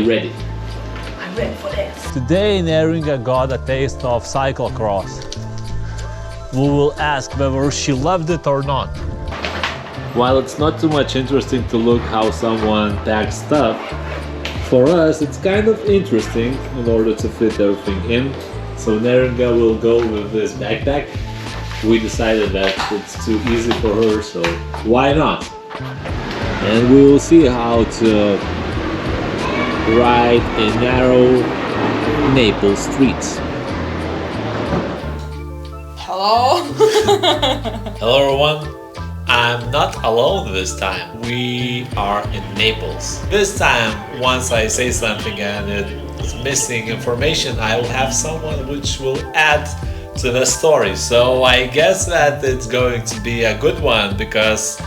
ready. I'm ready for this. Today Neringa got a taste of cyclocross. We will ask whether she loved it or not. While it's not too much interesting to look how someone packs stuff, for us it's kind of interesting in order to fit everything in. So Neringa will go with this backpack. We decided that it's too easy for her, so why not? And we will see how to ride in narrow Naples streets. Hello. Hello everyone, I'm not alone this time. We are in Naples. This time, once I say something and it's missing information, I will have someone which will add to the story. So I guess that it's going to be a good one, because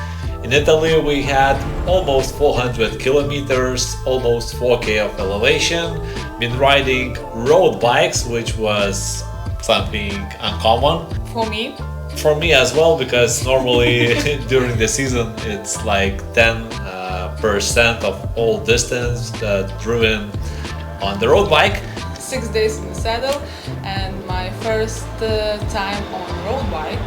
in Italy we had almost 400 kilometers, almost 4K of elevation, been riding road bikes, which was something uncommon. For me as well, because normally during the season it's like 10% of all distance driven on the road bike. 6 days in the saddle and my first time on road bike.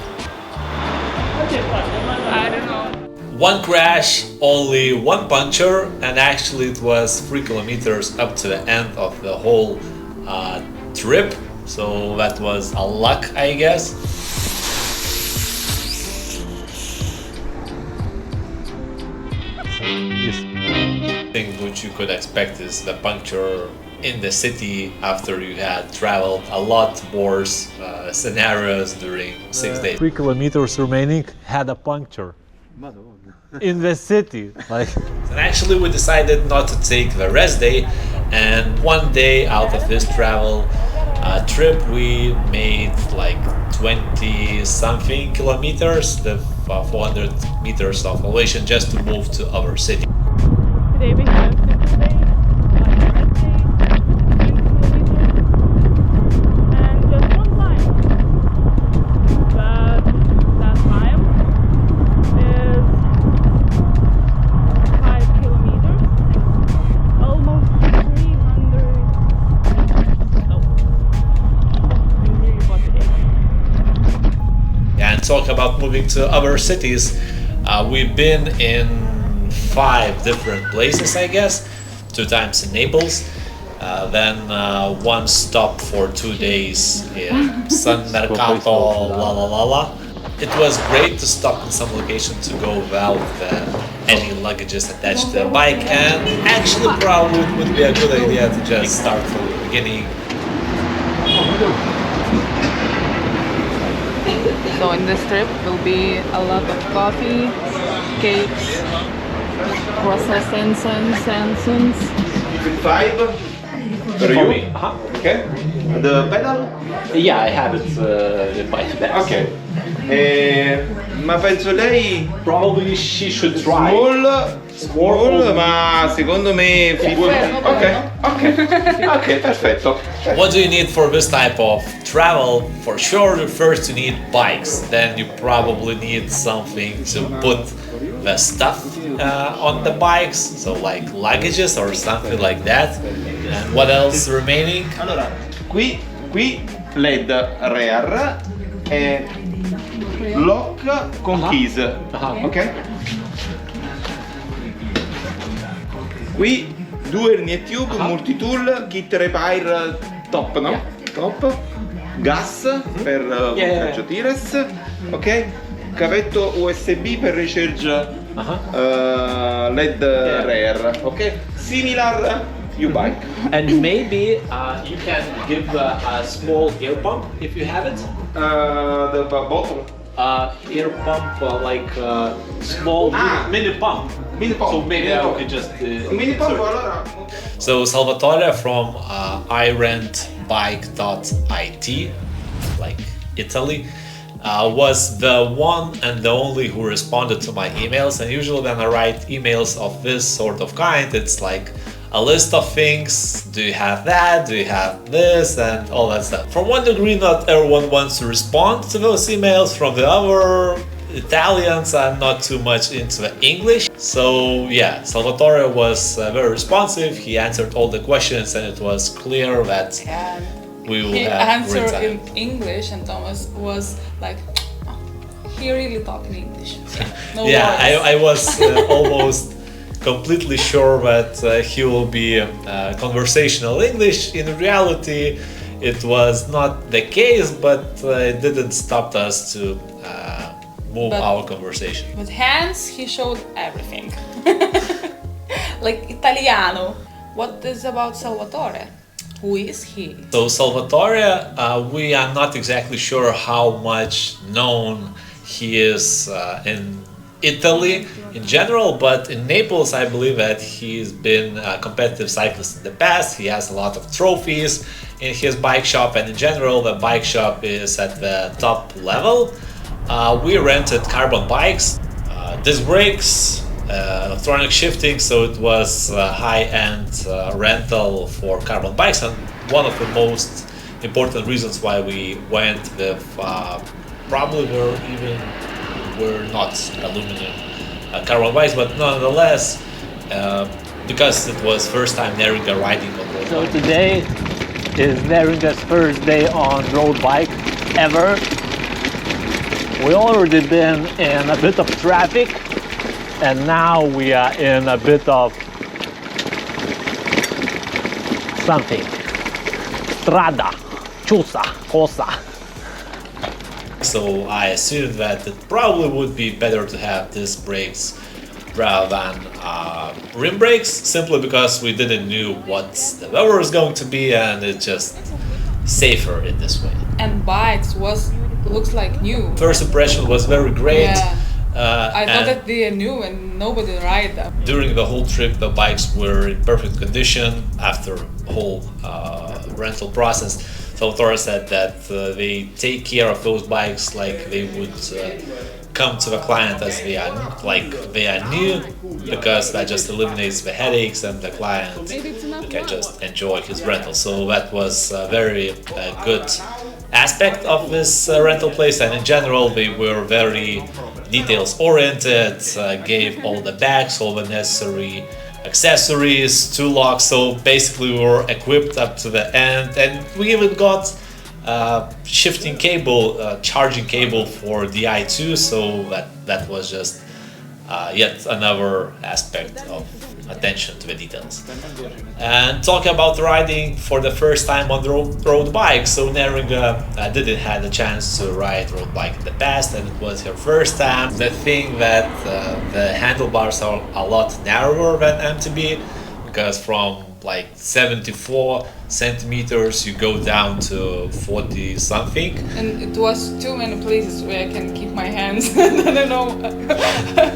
I don't know. One crash, only one puncture, and actually it was 3 kilometers up to the end of the whole trip. So that was a luck, I guess. Thing which you could expect is the puncture in the city after you had traveled a lot more scenarios during 6 days. 3 kilometers remaining, had a puncture. In the city, like. And actually we decided not to take the rest day, and one day out of this travel trip we made like 20 something kilometers, the 400 meters of elevation, just to move to our city. Today we have 6 days, like the rest day, 20 kilometers, and just one climb. But that climb is 5 kilometers, almost 300 meters. So, it's really hot today. And talk about moving to other cities. We've been in 5 different places, I guess. 2 times in Naples, then one stop for 2 days in San Mercato, la. It was great to stop in some location to go without any luggages attached to the bike, and actually probably it would be a good idea to just start from the beginning. So in this trip will be a lot of coffee, cakes, croissants and sansons. 5 for you? Okay. The pedal? Yeah, I have it in my bag. Ok. Ma penso lei Probably she should try. small, ma secondo me ok, perfetto. What do you need for this type of travel? For sure, first you need bikes. Then you probably need something to put the stuff on the bikes, so like luggages or something like that. And what else remaining? Allora, qui LED rear e lock con keys, ok? Qui 2 hernia tube, multitool, kit repair top, no? Top. Gas per montaggio tires, ok? Cavetto USB per recharge LED rear, ok? Similar U-bike. And maybe you can give a small air pump if you have it. The bottle. Air pump, like small mini pump. Mini pump. So maybe mini I pump. could just. Mini pump, insert. allora. So Salvatore from irentbike.it, like Italy, was the one and the only who responded to my emails. And usually when I write emails of this sort of kind, it's like a list of things. Do you have that? Do you have this? And all that stuff. From one degree, not everyone wants to respond to those emails. From the other, Italians are not too much into English. So yeah, Salvatore was very responsive. He answered all the questions, and it was clear that And we will he have answered great time. in English, and Thomas was like, "Oh, he really talking English." No Yeah, worries. I was almost completely sure that he will be conversational English. In reality, it was not the case, but it didn't stop us to move But- our conversation. With hands, he showed everything. Like Italiano. What is about Salvatore? Who is he? So Salvatore, we are not exactly sure how much known he is in Italy in general, but in Naples I believe that he's been a competitive cyclist in the past. He has a lot of trophies in his bike shop, and in general the bike shop is at the top level. We rented carbon bikes, disc brakes, electronic shifting, so it was a high-end rental for carbon bikes, and one of the most important reasons why we went with probably were not aluminum carbon bikes, but nonetheless, because it was first time Neringa riding on road So bike. today is Neringa's first day on road bike ever. We already been in a bit of traffic, and now we are in a bit of something. Strada, Chusa, Cosa. So I assumed that it probably would be better to have disc brakes rather than rim brakes, simply because we didn't know what the weather was going to be, and it's just safer in this way. And bikes looks like new. First impression was very great. Yeah. I thought and that they are new and nobody ride them. during the whole trip, the bikes were in perfect condition. After the whole rental process, Salvatore said that they take care of those bikes like they would come to the client as they are new, because that just eliminates the headaches, and the client can just enjoy his rental. So that was a very good aspect of this rental place, and in general they were very details oriented, gave all the bags, all the necessary accessories, tool locks, so basically we were equipped up to the end, and we even got shifting cable, charging cable for the i2, so that was just yet another aspect of attention to the details. And talking about riding for the first time on the road bike, so Neringa didn't have a chance to ride road bike in the past, and it was her first time. The thing that the handlebars are a lot narrower than MTB, because from like 74 centimeters you go down to 40 something. And it was too many places where I can keep my hands. I don't know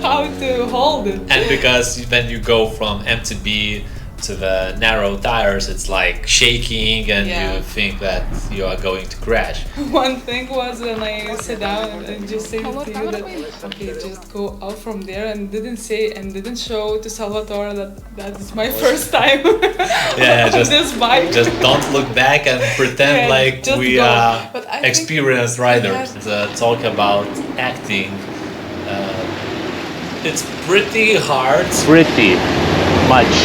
how to hold it. And because when you go from MTB to the narrow tires, it's like shaking, and Yeah. you think that you are going to crash. One thing was when I sat down and just said to you that okay, just go out from there, and didn't show to Salvatore that is my first time Yeah, on just this bike. just don't look back and pretend Yeah, like just we go. are But I think experienced we riders. have- Talk about acting. It's pretty hard. Pretty much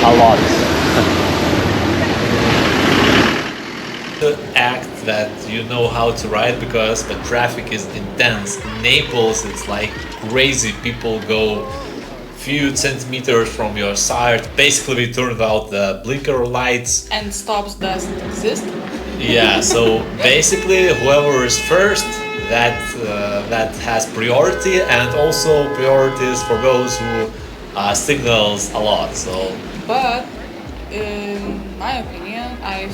a lot. To act that you know how to ride, because the traffic is intense. In Naples, it's like crazy. People go few centimeters from your side. Basically, we turned out the blinker lights. And stops doesn't exist. Yeah, so basically, whoever is first, that has priority, and also priorities for those who signals a lot. So But in my opinion, I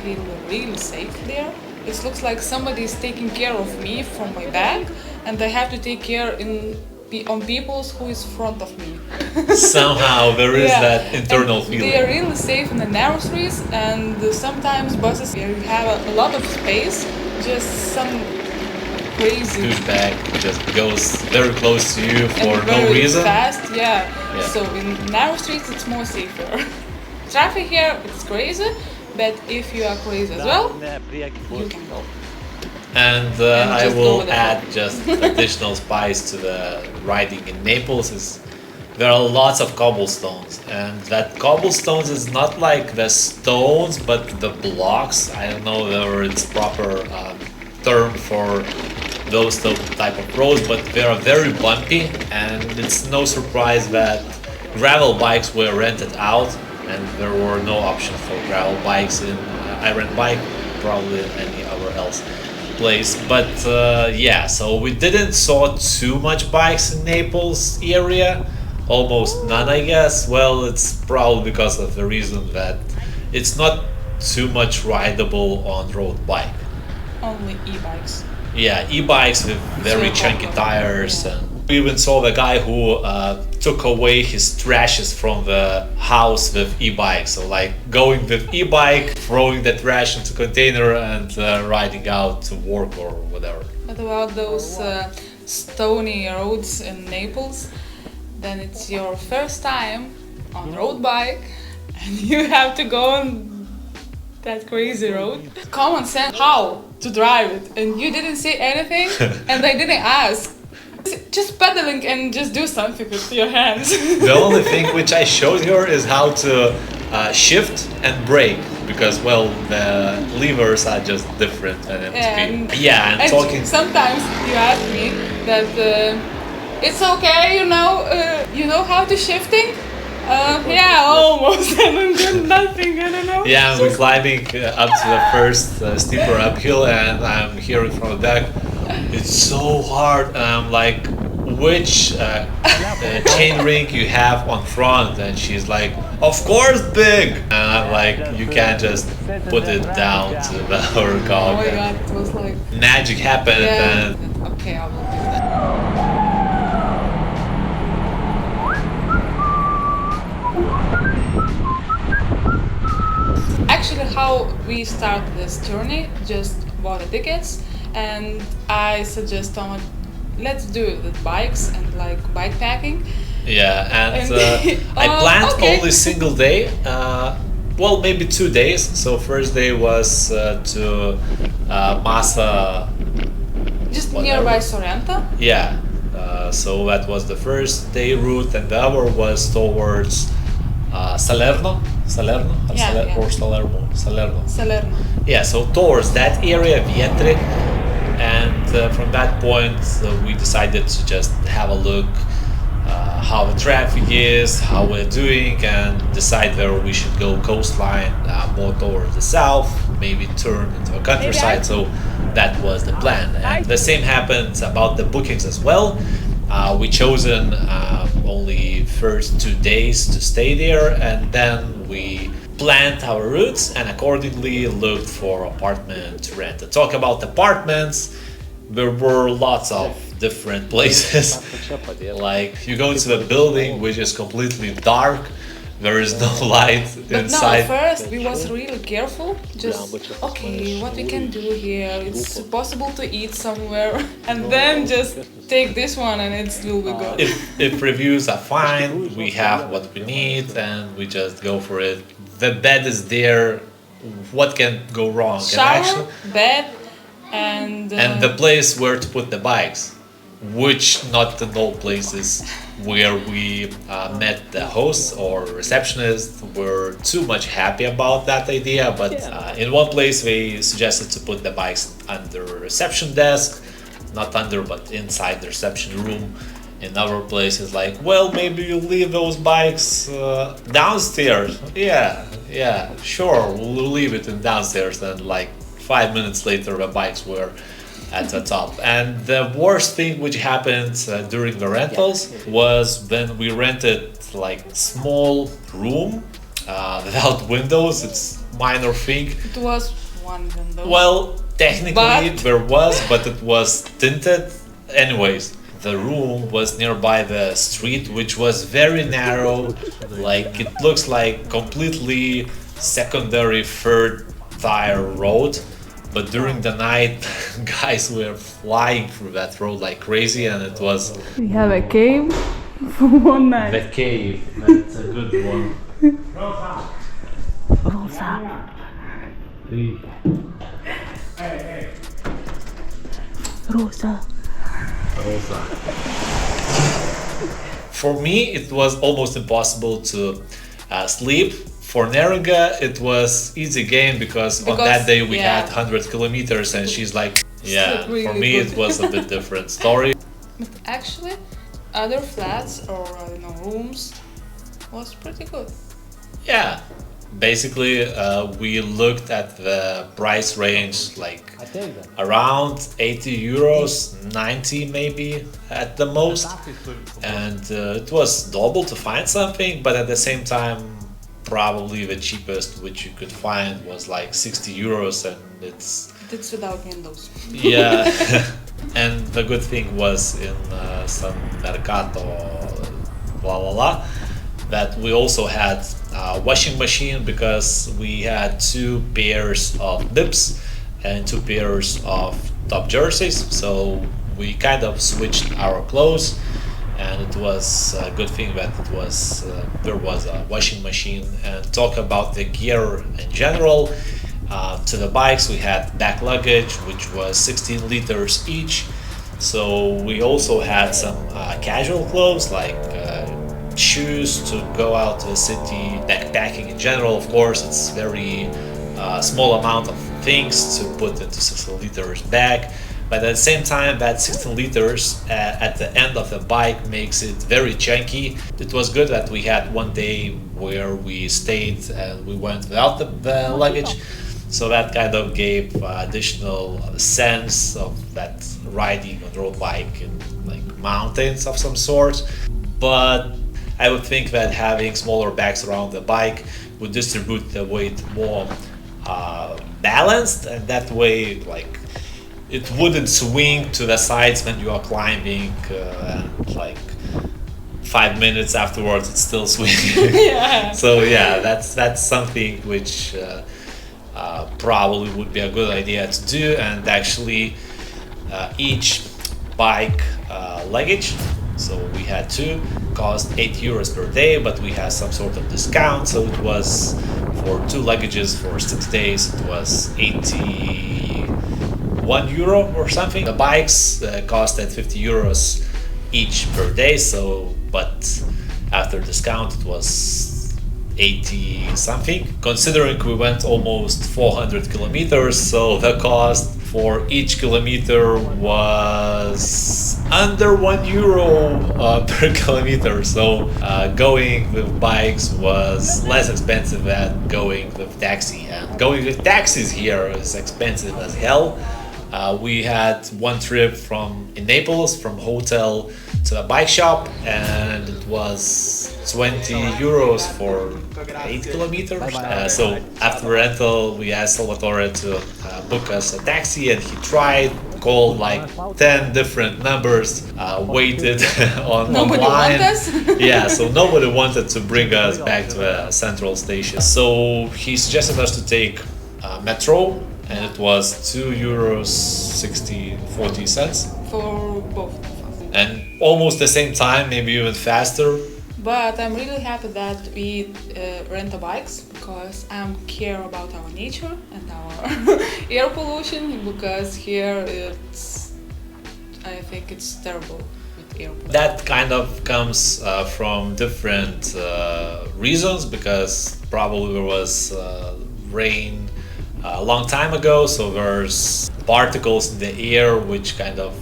feel really safe there. It looks like somebody is taking care of me from my back, and I have to take care on people who is front of me. somehow there is Yeah, that internal and feeling. They are really safe in the narrow streets, and sometimes buses where you have a lot of space, just some crazy Douchebag just goes very close to you for and no very reason. fast. Yeah. Yeah. So in narrow streets, it's more safer. Traffic here, it's crazy, but if you are crazy as well, you can go. And I just go will with the add just additional spice to the riding in Naples is there are lots of cobblestones, and that cobblestones is not like the stones but the blocks. I don't know whether it's proper term for those type of roads, but they are very bumpy, and it's no surprise that gravel bikes were rented out and there were no options for gravel bikes in I rent bike probably in any other else place. But yeah, so we didn't saw too much bikes in Naples area, almost none I guess. Well, it's probably because of the reason that it's not too much rideable on road bike. Only e-bikes. Yeah, e-bikes with very So chunky popular, tires. yeah. And we even saw the guy who took away his trashes from the house with e-bike. So like going with e-bike, throwing the trash into container and riding out to work or whatever. What about those stony roads in Naples? Then it's your first time on road bike and you have to go on that crazy road. Common sense how to drive it, and you didn't say anything and I didn't ask. Just pedaling and just do something with your hands. The only thing which I showed her is how to shift and brake, because well the levers are just different and yeah, and talking. Sometimes you ask me that it's okay, you know how to shifting. Yeah, almost. And I'm doing nothing. I don't know. Yeah, we're climbing up to the first steeper uphill, and I'm hearing from the back, it's so hard. And I'm like, which chain ring you have on front? And she's like, of course, big. And I'm like, you can't just put it down to the lower Oh cog. my god, it was like. Magic happened, Yeah. and Okay, I will do that. Actually, how we start this journey, just bought the tickets, and I suggest Tom, let's do it with bikes and like bike packing. yeah, and And- I planned okay. only single day. Well, maybe 2 days. So first day was to Massa. Just Whatever. nearby Sorrento. Yeah, so that was the first day route, and the other was towards Salerno, or, Yeah, yeah. or Salerno. Salerno. Yeah, so towards that area, Vietri, and from that point we decided to just have a look how the traffic is, how we're doing, and decide whether we should go coastline more towards the south, maybe turn into a countryside. So that was the plan, and the same happened about the bookings as well. We chosen only first 2 days to stay there, and then we planned our routes and accordingly looked for apartment to rent. To talk about apartments, there were lots of different places. Like you go to a building which is completely dark, there is no light But no, inside. at first we was really careful. Just okay, what we can do here? It's possible to eat somewhere, and then just take this one, and it will be good. If reviews are fine, we have what we need, and we just go for it. The bed is there. What can go wrong? Shower, bed, and And the place where to put the bikes, which not in all places where we met the hosts or receptionists were too much happy about that idea. But in one place they suggested to put the bikes under reception desk, not under but inside the reception room. In other places like, well, maybe you leave those bikes downstairs. Yeah, sure, we'll leave it in downstairs. And like 5 minutes later the bikes were at the top. And the worst thing which happened during the rentals was when we rented like small room without windows. It's minor thing. it was one window. Well, technically But- there was, but it was tinted. Anyways, the room was nearby the street, which was very narrow. Like it looks like completely secondary third tier road. But during the night, guys were flying through that road like crazy, and it was We have a cave for one night. the cave. That's a good one. Rosa. For me, it was almost impossible to sleep. For Neringa, it was easy game because on that day we had 100 kilometers, and she's like, yeah. Really for me, good. it was a bit different story. But actually, other flats or I don't know, rooms was pretty good. Yeah, basically, we looked at the price range like around 80 euros, 90 maybe at the most, and it was doable to find something, but at the same time, probably the cheapest which you could find was like 60 euros, and it's without windows. yeah. And the good thing was in San Mercato, that we also had a washing machine because we had 2 pairs of bibs and 2 pairs of top jerseys, so we kind of switched our clothes, and it was a good thing that it was there was a washing machine. And talk about the gear in general, to the bikes we had back luggage which was 16 liters each, so we also had some casual clothes like shoes to go out to the city. Backpacking in general, of course, it's very small amount of things to put into 16 liters bag, but at the same time that 16 liters at the end of the bike makes it very chunky. It was good that we had one day where we stayed and we went without the luggage, so that kind of gave additional sense of that riding on road bike in like mountains of some sort. But I would think that having smaller bags around the bike would distribute the weight more balanced, and that way like it wouldn't swing to the sides when you are climbing, and like 5 minutes afterwards it's still swinging. Yeah. So yeah, that's something which probably would be a good idea to do. And actually each bike luggage, so we had 2, cost 8 euros per day, but we had some sort of discount, so it was for 2 luggages for 6 days it was 81 euro or something. The bikes costed 50 euros each per day, so but after discount it was 80 something, considering we went almost 400 kilometers, so the cost for each kilometer was under 1 euro per kilometer. So going with bikes was less expensive than going with taxi, and going with taxis here is expensive as hell. We had one trip in Naples from hotel to a bike shop, and it was 20 euros for 8 kilometers. So after rental, we asked Salvatore to book us a taxi, and he tried, called like 10 different numbers, waited Nobody online. wanted us? Yeah, so nobody wanted to bring us back to a central station. So he suggested us to take metro, and it was 2 euros 40 cents For both of us. and almost the same time, maybe even faster. But I'm really happy that we rent a bikes, because I care about our nature and our air pollution, because here I think it's terrible with air pollution. That kind of comes from different reasons, because probably there was rain a long time ago, so there's particles in the air which kind of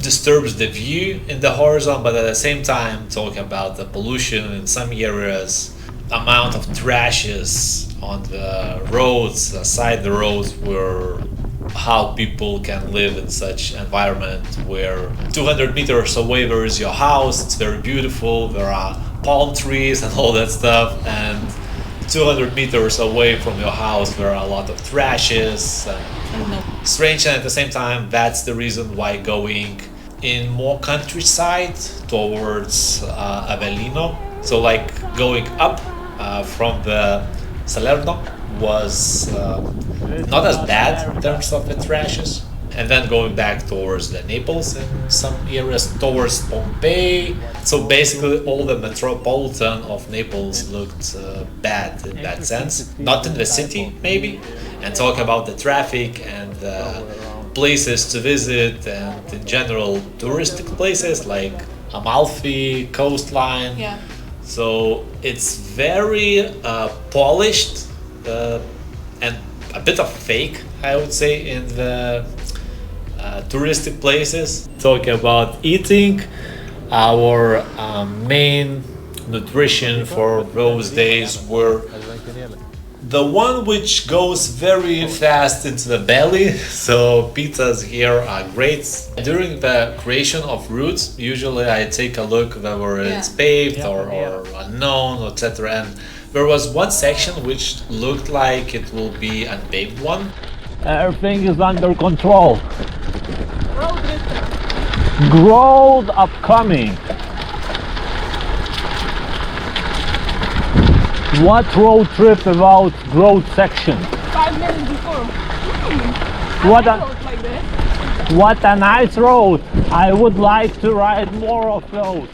disturbs the view in the horizon. But at the same time, talking about the pollution in some areas, amount of trashes on the roads, aside the roads, where how people can live in such environment where 200 meters away there is your house, it's very beautiful, there are palm trees and all that stuff, and 200 meters away from your house there are a lot of trashes and strange. And at the same time, that's the reason why going in more countryside towards Avellino, so like going up from the Salerno, was not as bad in terms of the trashes. And then going back towards the Naples in some areas, towards Pompeii. So basically all the metropolitan of Naples looked bad in that sense. Not in the city, maybe. And talk about the traffic and the places to visit and in general touristic places like Amalfi coastline. Yeah. So it's very polished and a bit of fake, I would say, in the touristic places. Talking about eating, our main nutrition for those days were the one which goes very fast into the belly. So pizzas here are great. During the creation of routes, usually I take a look whether it's paved or unknown, etc. And there was one section which looked like it will be a unpaved one. Everything is under control. Road upcoming. What road trip without road section? 5 minutes before. What a nice road. I would like to ride more of those.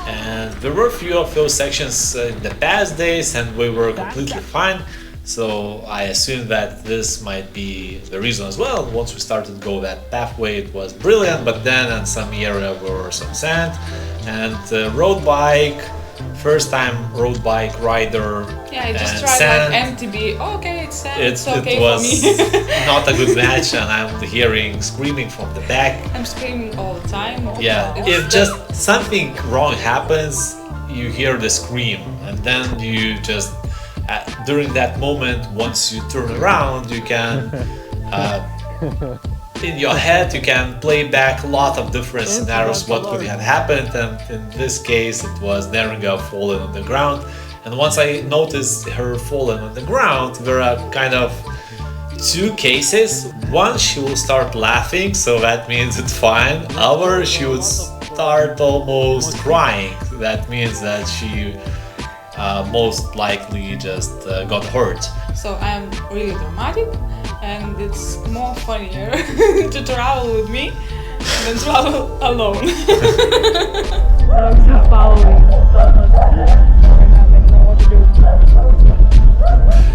And there were a few of those sections in the past days and we were completely fine. So I assume that this might be the reason as well. Once we started to go that pathway, it was brilliant, but then in some area there were some sand and road bike. First time road bike rider. Yeah, I just and tried sand. like MTB. Okay, it's sand. It's okay it was for me. not a good match, and I'm hearing screaming from the back. I'm screaming all the time. Yeah, if just something wrong happens, you hear the scream, and then you just during that moment, once you turn around, you can. In your head you can play back a lot of different scenarios what could have happened, and in this case it was Neringa falling on the ground. And once I noticed her falling on the ground, there are kind of two cases. One, she will start laughing, so that means it's fine. Other, she would start almost crying. That means that she most likely just got hurt. So I'm really dramatic, and it's more funnier to travel with me than travel alone. Dogs are following.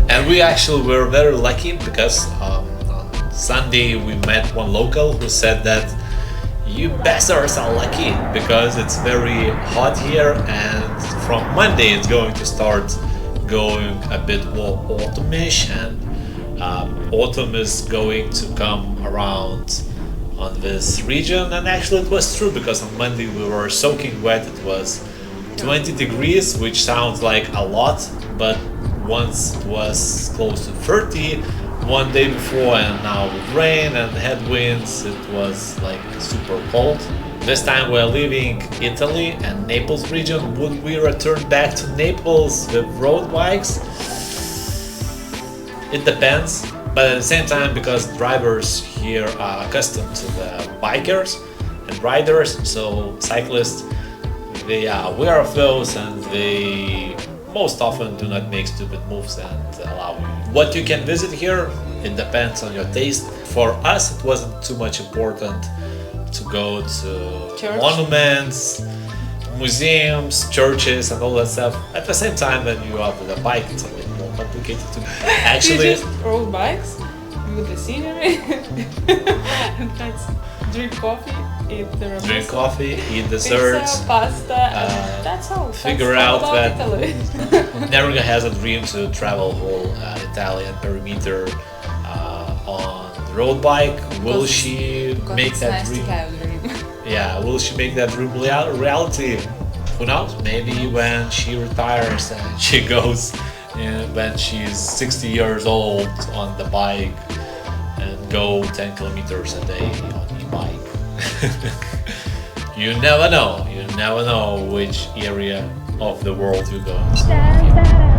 And we actually were very lucky because on Sunday we met one local who said that you bastards are lucky because it's very hot here, and from Monday it's going to start going a bit more autumnish, and autumn is going to come around on this region. And actually it was true because on Monday we were soaking wet. It was 20 degrees, which sounds like a lot, but once it was close to 30 one day before, and now with rain and headwinds it was like super cold. This time we're leaving Italy and Naples region. Would we return back to Naples with road bikes? It depends, but at the same time, because drivers here are accustomed to the bikers and riders, so cyclists, they are aware of those and they most often do not make stupid moves and allow you. What you can visit here, it depends on your taste. For us, it wasn't too much important to go to Church. Monuments, museums, churches and all that stuff. At the same time, when you are with a bike, it's a bit more complicated to actually. You just rode bikes with the scenery. And that's drink coffee, eat the ramen, Drink coffee, eat desserts, pizza, pasta, and that's all. figure That's all out about that Italy. Neringa has a dream to travel whole Italian perimeter on the road bike. Will Because- she Because make it's that nice dream? to have a dream. Yeah, will she make that dream reality? Who knows? Maybe when she retires and she goes when she's 60 years old on the bike and go 10 kilometers a day on e-bike. You never know which area of the world you're going to.